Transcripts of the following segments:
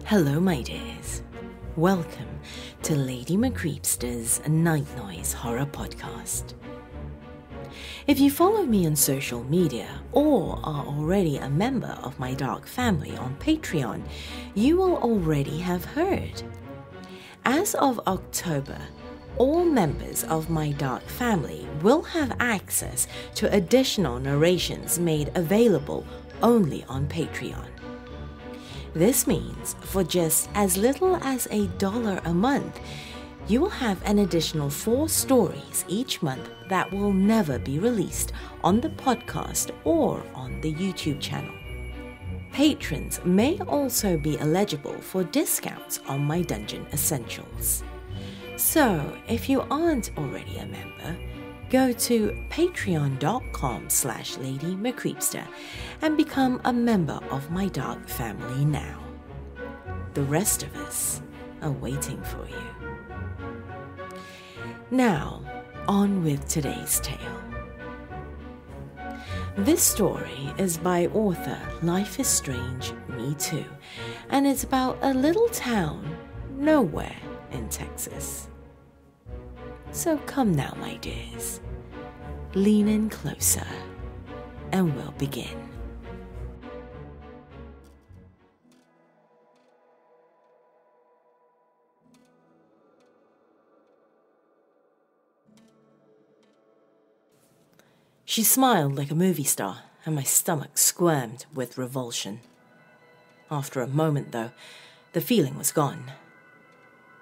Hello, my dears. Welcome to Lady McCreepsta's Night Noise Horror Podcast. If you follow me on social media or are already a member of my dark family on Patreon, you will already have heard. As of October, all members of my dark family will have access to additional narrations made available only on Patreon. This means for just as little as $1 a month, you will have an additional 4 stories each month that will never be released on the podcast or on the YouTube channel. Patrons may also be eligible for discounts on my Dungeon Essentials. So, if you aren't already a member, go to patreon.com/Lady McCreepsta and become a member of my dark family now. The rest of us are waiting for you. Now, on with today's tale. This story is by author Life is Strange, Me Too, and it's about a little town nowhere in Texas. So come now, my dears, lean in closer and we'll begin. She smiled like a movie star, and my stomach squirmed with revulsion. After a moment, though, the feeling was gone.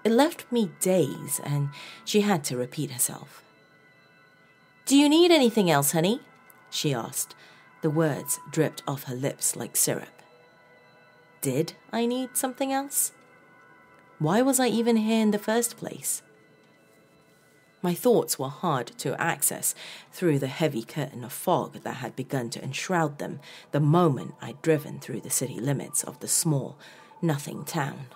It left me dazed, and she had to repeat herself. "Do you need anything else, honey?" she asked. The words dripped off her lips like syrup. Did I need something else? Why was I even here in the first place? My thoughts were hard to access through the heavy curtain of fog that had begun to enshroud them the moment I'd driven through the city limits of the small, nothing town.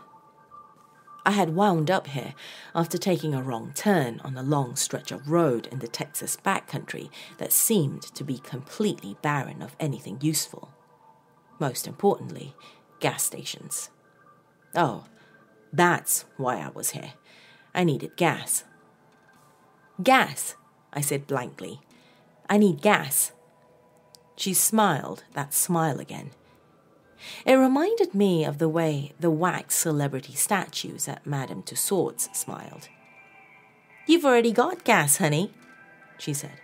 I had wound up here after taking a wrong turn on a long stretch of road in the Texas backcountry that seemed to be completely barren of anything useful. Most importantly, gas stations. Oh, that's why I was here. I needed gas. "Gas," I said blankly. "I need gas." She smiled that smile again. It reminded me of the way the wax celebrity statues at Madame Tussauds smiled. "You've already got gas, honey," she said.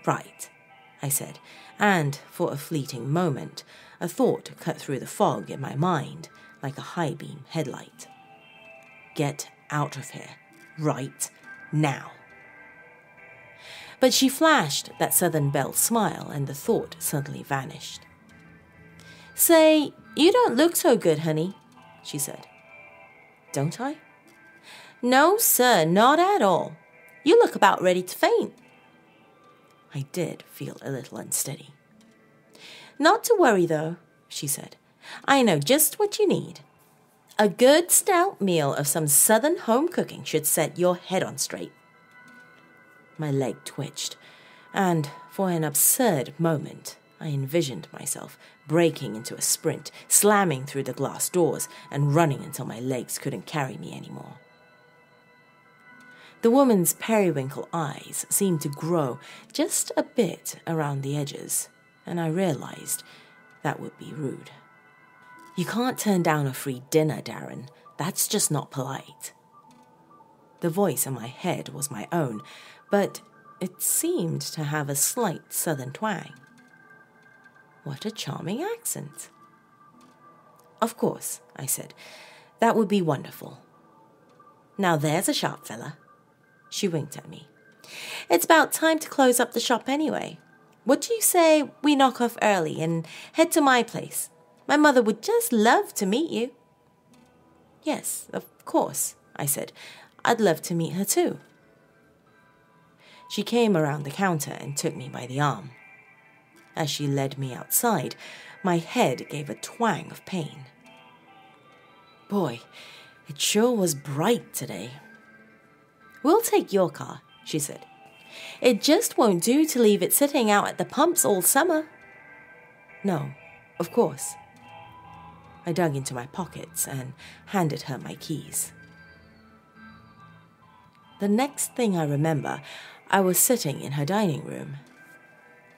"Right," I said, and for a fleeting moment, a thought cut through the fog in my mind like a high-beam headlight. Get out of here, right now. But she flashed that Southern Belle smile and the thought suddenly vanished. "Say, you don't look so good, honey," she said. "Don't I?" "No, sir, not at all. You look about ready to faint." I did feel a little unsteady. "Not to worry, though," she said. "I know just what you need. A good stout meal of some Southern home cooking should set your head on straight." My leg twitched, and for an absurd moment, I envisioned myself breaking into a sprint, slamming through the glass doors, and running until my legs couldn't carry me anymore. The woman's periwinkle eyes seemed to grow just a bit around the edges, and I realized that would be rude. "You can't turn down a free dinner, Darren. That's just not polite." The voice in my head was my own, but it seemed to have a slight southern twang. What a charming accent. "Of course," I said. "That would be wonderful." "Now there's a sharp fella." She winked at me. "It's about time to close up the shop anyway. What do you say we knock off early and head to my place? My mother would just love to meet you." "Yes, of course," I said. "I'd love to meet her too." She came around the counter and took me by the arm. As she led me outside, my head gave a twang of pain. Boy, it sure was bright today. "We'll take your car," she said. "It just won't do to leave it sitting out at the pumps all summer." "No, of course." I dug into my pockets and handed her my keys. The next thing I remember, I was sitting in her dining room.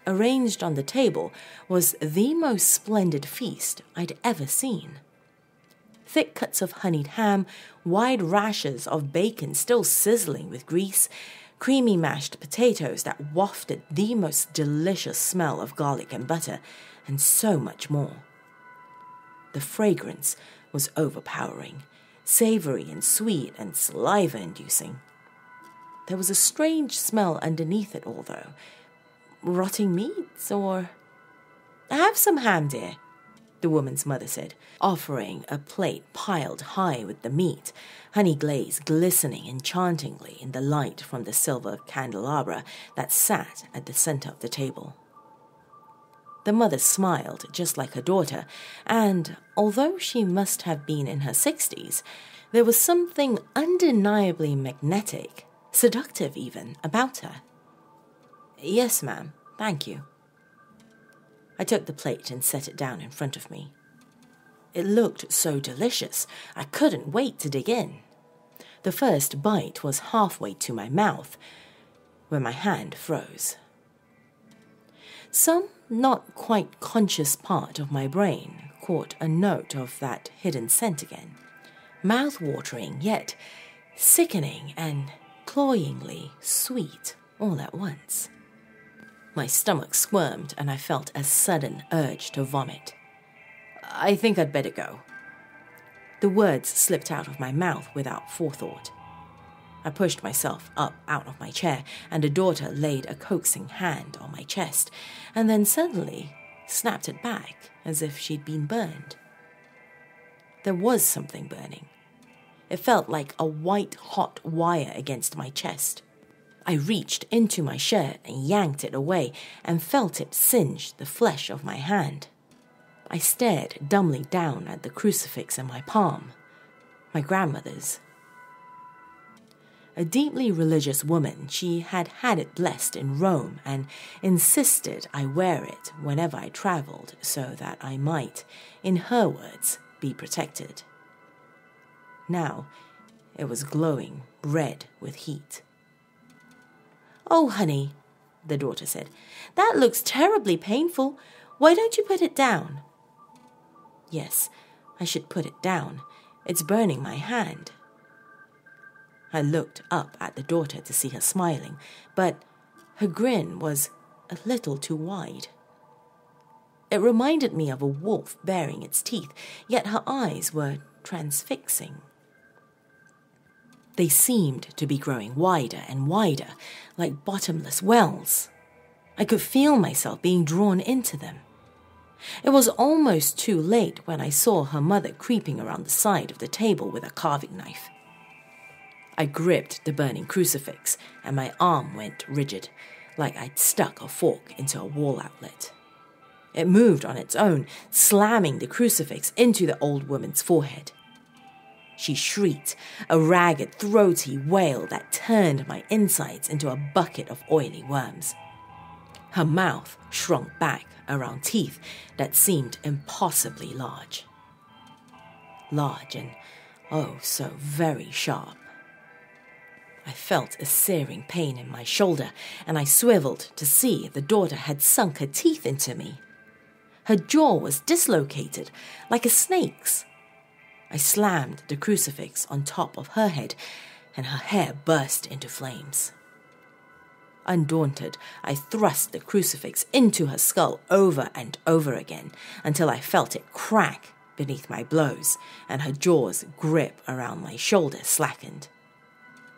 Arranged on the table was the most splendid feast I'd ever seen. Thick cuts of honeyed ham, wide rashers of bacon still sizzling with grease, creamy mashed potatoes that wafted the most delicious smell of garlic and butter, and so much more. The fragrance was overpowering, savory and sweet and saliva-inducing. There was a strange smell underneath it all, though. Rotting meats, or... "Have some ham, dear," the woman's mother said, offering a plate piled high with the meat, honey glaze glistening enchantingly in the light from the silver candelabra that sat at the center of the table. The mother smiled just like her daughter, and although she must have been in her 60s, there was something undeniably magnetic, seductive even, about her. "Yes, ma'am, thank you." I took the plate and set it down in front of me. It looked so delicious, I couldn't wait to dig in. The first bite was halfway to my mouth, when my hand froze. Some not quite conscious part of my brain caught a note of that hidden scent again, mouth-watering yet sickening and cloyingly sweet all at once. My stomach squirmed and I felt a sudden urge to vomit. "I think I'd better go." The words slipped out of my mouth without forethought. I pushed myself up out of my chair, and the daughter laid a coaxing hand on my chest, and then suddenly snapped it back as if she'd been burned. There was something burning. It felt like a white-hot wire against my chest. I reached into my shirt and yanked it away and felt it singe the flesh of my hand. I stared dumbly down at the crucifix in my palm, my grandmother's. A deeply religious woman, she had had it blessed in Rome and insisted I wear it whenever I travelled so that I might, in her words, be protected. Now it was glowing red with heat. "Oh, honey," the daughter said, "that looks terribly painful. Why don't you put it down?" Yes, I should put it down. It's burning my hand. I looked up at the daughter to see her smiling, but her grin was a little too wide. It reminded me of a wolf baring its teeth, yet her eyes were transfixing. They seemed to be growing wider and wider, like bottomless wells. I could feel myself being drawn into them. It was almost too late when I saw her mother creeping around the side of the table with a carving knife. I gripped the burning crucifix, and my arm went rigid, like I'd stuck a fork into a wall outlet. It moved on its own, slamming the crucifix into the old woman's forehead. She shrieked, a ragged, throaty wail that turned my insides into a bucket of oily worms. Her mouth shrunk back around teeth that seemed impossibly large. Large and, oh, so very sharp. I felt a searing pain in my shoulder, and I swiveled to see if the daughter had sunk her teeth into me. Her jaw was dislocated, like a snake's. I slammed the crucifix on top of her head, and her hair burst into flames. Undaunted, I thrust the crucifix into her skull over and over again until I felt it crack beneath my blows, and her jaw's grip around my shoulder slackened.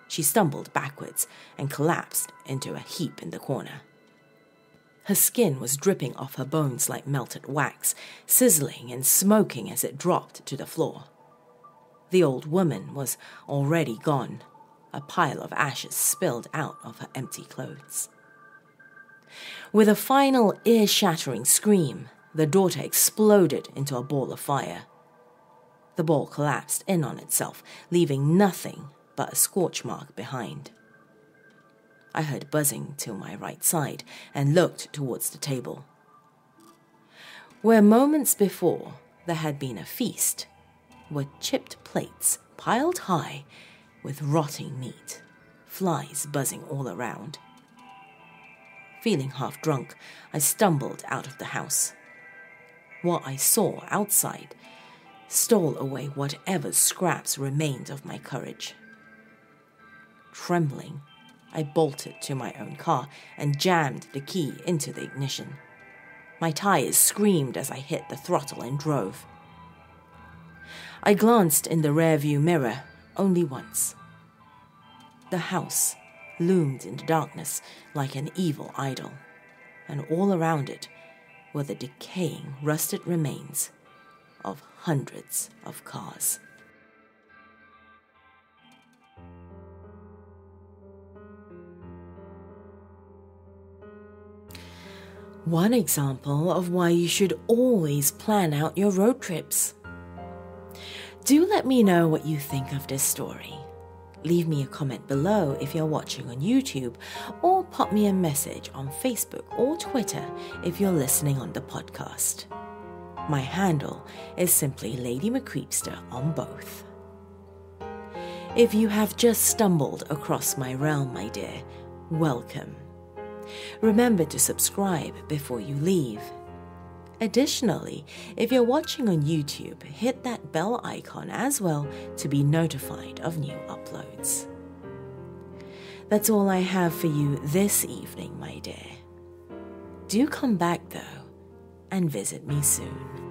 She stumbled backwards and collapsed into a heap in the corner. Her skin was dripping off her bones like melted wax, sizzling and smoking as it dropped to the floor. The old woman was already gone, a pile of ashes spilled out of her empty clothes. With a final ear-shattering scream, the daughter exploded into a ball of fire. The ball collapsed in on itself, leaving nothing but a scorch mark behind. I heard buzzing to my right side and looked towards the table. Where moments before there had been a feast, were chipped plates piled high with rotting meat, flies buzzing all around. Feeling half drunk, I stumbled out of the house. What I saw outside stole away whatever scraps remained of my courage. Trembling, I bolted to my own car and jammed the key into the ignition. My tires screamed as I hit the throttle and drove. I glanced in the rearview mirror only once. The house loomed in the darkness like an evil idol, and all around it were the decaying, rusted remains of hundreds of cars. One example of why you should always plan out your road trips. Do let me know what you think of this story. Leave me a comment below if you're watching on YouTube, or pop me a message on Facebook or Twitter if you're listening on the podcast. My handle is simply Lady McCreepster on both. If you have just stumbled across my realm, my dear, welcome. Remember to subscribe before you leave. Additionally, if you're watching on YouTube, hit that bell icon as well to be notified of new uploads. That's all I have for you this evening, my dear. Do come back though, and visit me soon.